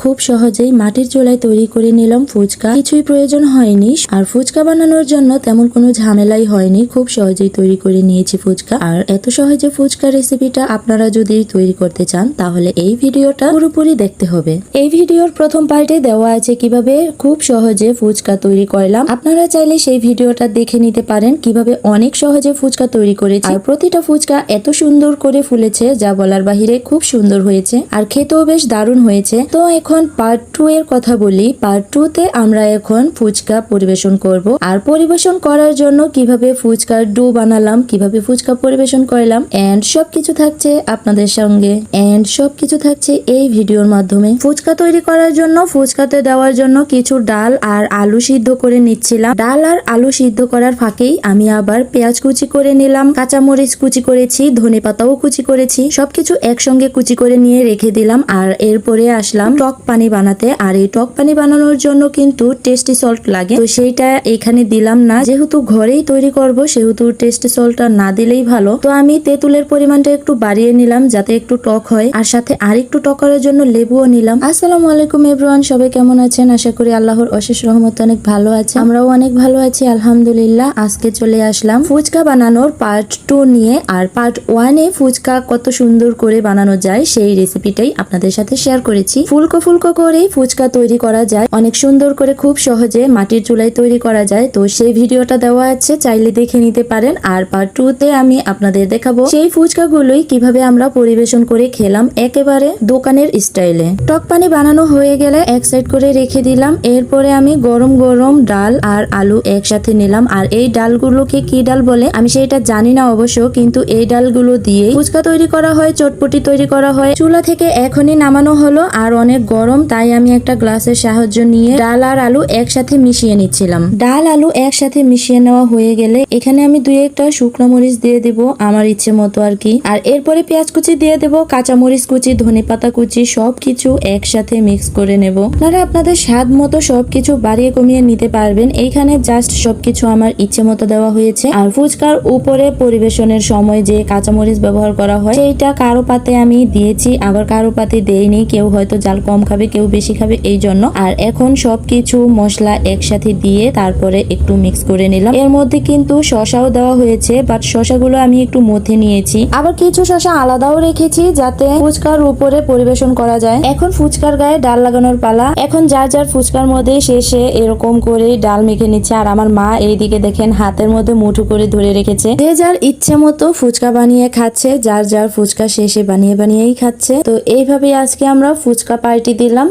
খুব সহজেই মাটির চুলায় তৈরি করে নিলাম ফুচকা। কিছুই প্রয়োজন হয়নি, আর ফুচকা বানানোর জন্য তেমন কোনো ঝামেলাই হয়নি। খুব সহজেই তৈরি করে নিয়েছি ফুচকা। আর এত সহজে ফুচকা রেসিপিটা আপনারা যদি তৈরি করতে চান তাহলে এই ভিডিওটা পুরোপুরি দেখতে হবে। এই ভিডিওর প্রথম পার্টে দেওয়া আছে কিভাবে খুব সহজে ফুচকা তৈরি করলাম। আপনারা চাইলে সেই ভিডিওটা দেখে নিতে পারেন কিভাবে অনেক সহজে ফুচকা তৈরি করেছি। আর প্রতিটা ফুচকা এত সুন্দর করে ফুলেছে যা বলার বাহিরে, খুব সুন্দর হয়েছে আর খেতেও বেশ দারুণ হয়েছে। তো এখন পার্ট 2 এর কথা বলি। পার্ট 2 তে আমরা এখন ফুচকা পরিবেশন করব। আর পরিবেশন করার জন্য কিভাবে ফুচকার ডো বানালাম, কিভাবে ফুচকা পরিবেশন করলাম এন্ড সবকিছু থাকছে আপনাদের সঙ্গে, এন্ড সবকিছু থাকছে এই ভিডিওর মাধ্যমে। ফুচকা তৈরি করার জন্য ফুচকাতে দেওয়ার জন্য কিছু ডাল আর আলু সিদ্ধ করে নিচ্ছিলাম। ডাল আর আলু সিদ্ধ করার ফাঁকেই আমি আবার পেঁয়াজ কুচি করে নিলাম, কাঁচামরিচ কুচি করেছি, ধনেপাতাও কুচি করেছি, সবকিছু একসঙ্গে কুচি করে নিয়ে রেখে দিলাম। আর এরপরে আসলাম টক পানি বানাতে। আর এই টক পানি বানানোর জন্য কিন্তু টেস্টি সল্ট লাগে, তো সেইটা এখানে দিলাম না। যেহেতু ঘরেই তৈরি করব সেহেতু টেস্টি সল্টটা না দিলেই ভালো। তো আমি তেঁতুলের পরিমাণটা একটু বাড়িয়ে নিলাম যাতে একটু টক হয়, আর সাথে আরেকটু টক করার জন্য লেবুও নিলাম। আসসালামু আলাইকুম এভরিওয়ান, সবাই কেমন আছেন? আশা করি আল্লাহর অশেষ রহমতে অনেক ভালো আছে। আমরাও অনেক ভালো আছি আলহামদুলিল্লাহ। আজকে চলে আসলাম ফুচকা বানানোর পার্ট 2 নিয়ে। আর পার্ট 1 এ ফুচকা কত সুন্দর করে বানানো যায় সেই রেসিপিটাই আপনাদের সাথে শেয়ার করেছি। ফুলকো ফুলকো করেই ফুচকা তৈরি করা যায়, অনেক সুন্দর করে খুব সহজে মাটির চুলায় তৈরি করা যায়। তো সেই ভিডিওটা দেওয়া আছে, চাইলে দেখে নিতে পারেন। আর পার্ট 2 তে আমি আপনাদের দেখাবো সেই ফুচকাগুলোই কিভাবে আমরা পরিবেশন করে খেলাম একেবারে দোকানের স্টাইলে। টক পানি বানানো হয়ে গেলে এক সাইড করে রেখে দিলাম। এরপরে আমি গরম গরম ডাল আর আলু একসাথে নিলাম। আর এই ডালগুলোকে কি ডাল বলে আমি সেটা জানি না অবশ্য, কিন্তু এই ডালগুলো দিয়ে ফুচকা তৈরি করা হয়, চটপটি তৈরি করা হয়। চুলা থেকে এখনই নামানো হলো আর অনেক গরম, তাই আমি একটা গ্লাসের সাহায্য নিয়ে ডাল আর আলু একসাথে মিশিয়ে নিচ্ছিলাম। ডাল আলু একসাথে মিশিয়ে নেওয়া হয়ে গেলে এখানে আমি 2-1টা শুকনো মরিচ দিয়ে দেব আমার ইচ্ছে মতো আর কি। আর এরপরে পেঁয়াজ কুচি দিয়ে দেব, কাঁচামরিচ কুচি, ধনেপাতা কুচি, সবকিছু একসাথে মিক্স করে নেব। আপনারা আপনাদের স্বাদ মতো সবকিছু বাড়িয়ে কমিয়ে নিতে পারবেন। এইখানে জাস্ট সবকিছু আমার ইচ্ছে মতো দেওয়া হয়েছে। আর ফুচকার উপরে পরিবেশনের সময় যে কাঁচামরিচ ব্যবহার করা হয় সেইটা কারো পাতে আমি দিয়েছি, আবার কারো পাতে দেইনি। কেউ হয়তো জাল কম খাবে, কেউ বেশি খাবে, এই জন্য। আর এখন সবকিছু মশলা একসাথে দিয়ে তারপরে একটু মিক্স করে নিলাম। এর মধ্যে কিন্তু শসাও দেওয়া হয়েছে, বাট শসাগুলো আমি একটু মথে নিয়েছি। আবার কিছু শসা আলাদাও রেখেছি যাতে ফুচকার উপরে পরিবেশন করা যায়। এখন ফুচকার গায়ে ডাল লাগানোর পালা। এখন যার যার ফুচকার মধ্যে শেষে এরকম করে ডাল মেখে নিচ্ছে। আর আমার মা এইদিকে দেখেন হাতের মধ্যে মুঠো করে ধরে রেখেছে। যে যার ইচ্ছে মতো ফুচকা বানিয়ে খাচ্ছে, যার যার ফুচকা শেষে বানিয়ে বানিয়েই খাচ্ছে। তো এইভাবে আজকে আমরা ফুচকা পার্টি দিলাম।